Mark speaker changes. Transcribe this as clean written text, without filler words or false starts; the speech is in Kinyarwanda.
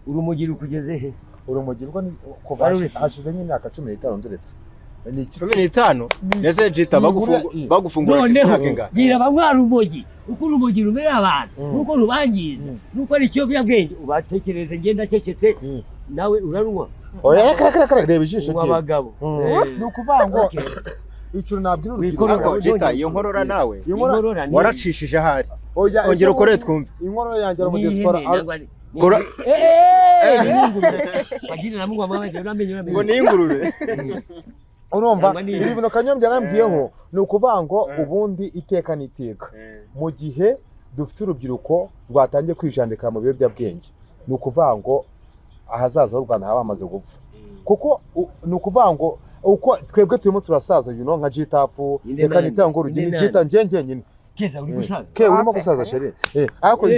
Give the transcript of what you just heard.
Speaker 1: urumogi rukugeze he?
Speaker 2: Urumogi rwo ni kuva hashize nk'imyaka 15 nduretse. Ni
Speaker 3: 15 neze jita bagufungura
Speaker 1: noneho gira bamwe urumogi uko urumogi rumera abantu nuko rubangiza nuko ari cyo byabwenge ubatekereze ngenda cecetse nawe urarunywa.
Speaker 2: Oya kara reba ijisho
Speaker 1: rye abagabo
Speaker 2: nukuvango icyo nabwira
Speaker 3: urubyiruko jita iyo nkorora nawe waracishije ahari ongera ukore twumve
Speaker 2: inkorora yanjye mu diaspora
Speaker 3: kora
Speaker 1: bagirira namwe amabanje uramenye
Speaker 3: ngo ni ingurube
Speaker 2: urumva ibi bintu Kanyombya arambwiyeho ni ukuvango ubundi iteka niteka mu gihe dufite urubyiruko rwatangiye kwijandika mu biyobyabwenge ni ukuvango ahazaza h'u Rwanda haba hamaze gupfa kuko ni ukuvango uko twebwe turimo turasaza nka Jitafu reka nitango urugero Jita njye nyine
Speaker 1: keza uri gusaza
Speaker 2: urimo gusaza sheri ariko